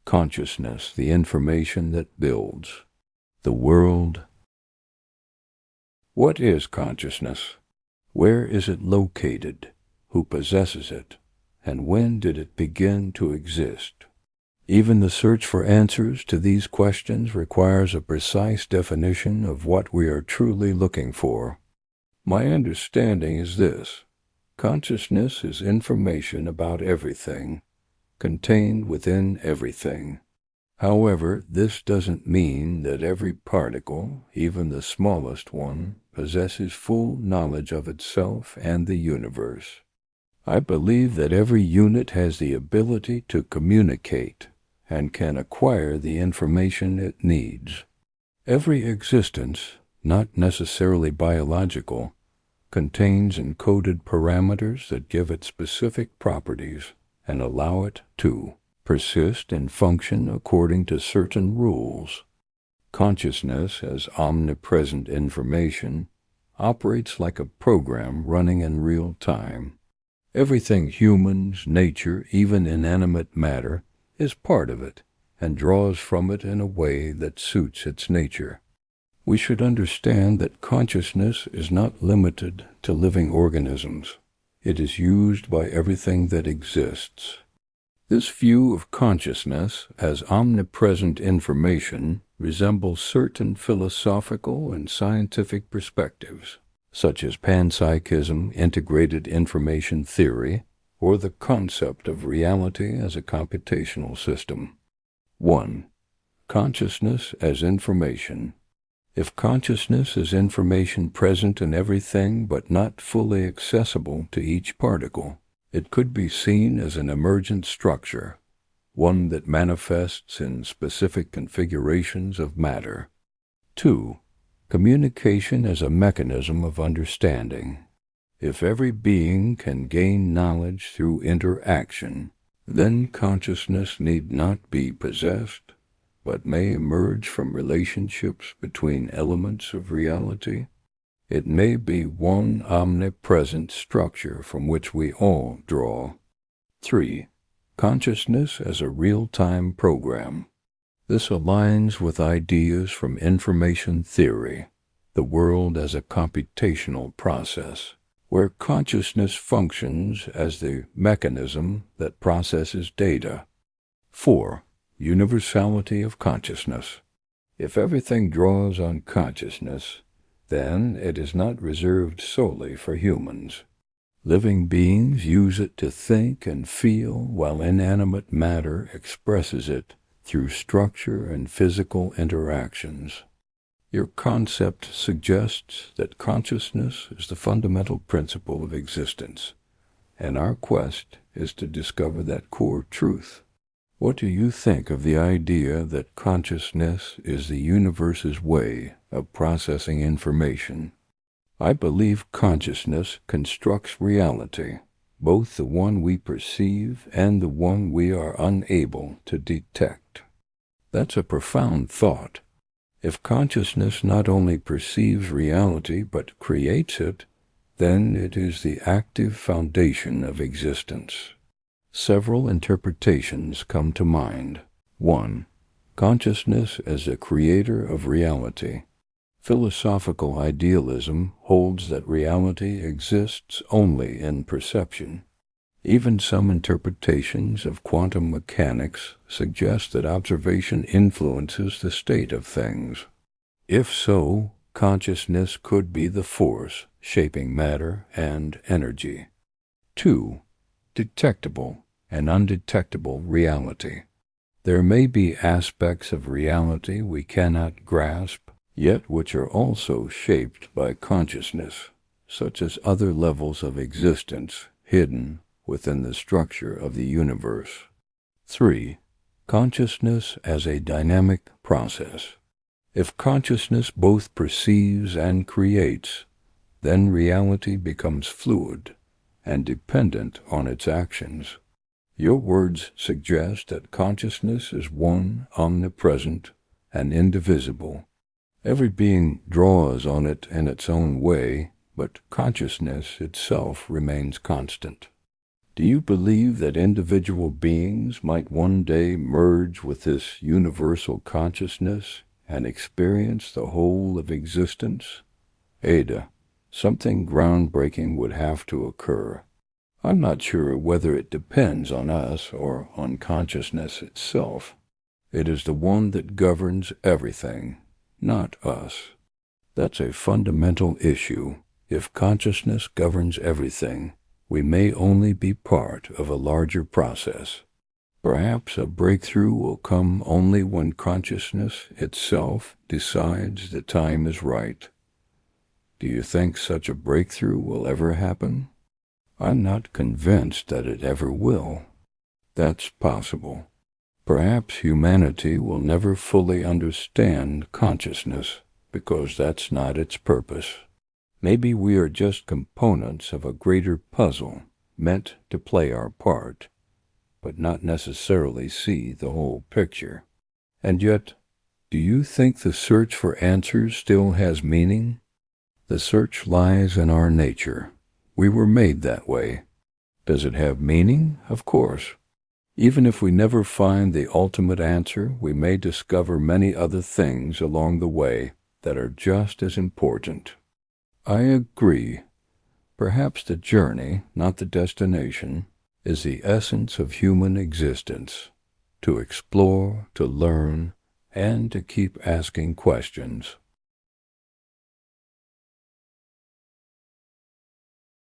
Consciousness, the information that builds. The world. What is consciousness? Where is it located? Who possesses it? And when did it begin to exist? Even the search for answers to these questions requires a precise definition of what we are truly looking for. My understanding is this: consciousness is information about everything, contained within everything. However, this doesn't mean that every particle, even the smallest one, possesses full knowledge of itself and the universe. I believe that every unit has the ability to communicate and can acquire the information it needs. Every existence, not necessarily biological, contains encoded parameters that give it specific properties and allow it to persist and function according to certain rules. Consciousness, as omnipresent information, operates like a program running in real time. Everything humans, nature, even inanimate matter, is part of it and draws from it in a way that suits its nature. We should understand that consciousness is not limited to living organisms. It is used by everything that exists. This view of consciousness as omnipresent information resembles certain philosophical and scientific perspectives, such as panpsychism, integrated information theory, or the concept of reality as a computational system. 1. Consciousness as information. If consciousness is information present in everything but not fully accessible to each particle, it could be seen as an emergent structure, one that manifests in specific configurations of matter. 2. Communication as a mechanism of understanding. If every being can gain knowledge through interaction, then consciousness need not be possessed, but may emerge from relationships between elements of reality. It may be one omnipresent structure from which we all draw. 3. Consciousness as a real-time program. This aligns with ideas from information theory, the world as a computational process, where consciousness functions as the mechanism that processes data. 4. Universality of consciousness. If everything draws on consciousness, then it is not reserved solely for humans. Living beings use it to think and feel, while inanimate matter expresses it through structure and physical interactions. Your concept suggests that consciousness is the fundamental principle of existence, and our quest is to discover that core truth. What do you think of the idea that consciousness is the universe's way of processing information? I believe consciousness constructs reality, both the one we perceive and the one we are unable to detect. That's a profound thought. If consciousness not only perceives reality but creates it, then it is the active foundation of existence. Several interpretations come to mind. 1. Consciousness as a creator of reality. Philosophical idealism holds that reality exists only in perception. Even some interpretations of quantum mechanics suggest that observation influences the state of things. If so, consciousness could be the force shaping matter and energy. 2. Detectable and undetectable reality. There may be aspects of reality we cannot grasp, yet which are also shaped by consciousness, such as other levels of existence hidden within the structure of the universe. 3. Consciousness as a dynamic process. If consciousness both perceives and creates, then reality becomes fluid and dependent on its actions. Your words suggest that consciousness is one, omnipresent, and indivisible. Every being draws on it in its own way, but consciousness itself remains constant. Do you believe that individual beings might one day merge with this universal consciousness and experience the whole of existence? Ada, something groundbreaking would have to occur. I'm not sure whether it depends on us or on consciousness itself. It is the one that governs everything, not us. That's a fundamental issue. If consciousness governs everything, we may only be part of a larger process. Perhaps a breakthrough will come only when consciousness itself decides the time is right. Do you think such a breakthrough will ever happen? I'm not convinced that it ever will. That's possible. Perhaps humanity will never fully understand consciousness because that's not its purpose. Maybe we are just components of a greater puzzle meant to play our part, but not necessarily see the whole picture. And yet, do you think the search for answers still has meaning? The search lies in our nature. We were made that way. Does it have meaning? Of course. Even if we never find the ultimate answer, we may discover many other things along the way that are just as important. I agree. Perhaps the journey, not the destination, is the essence of human existence. To explore, to learn, and to keep asking questions.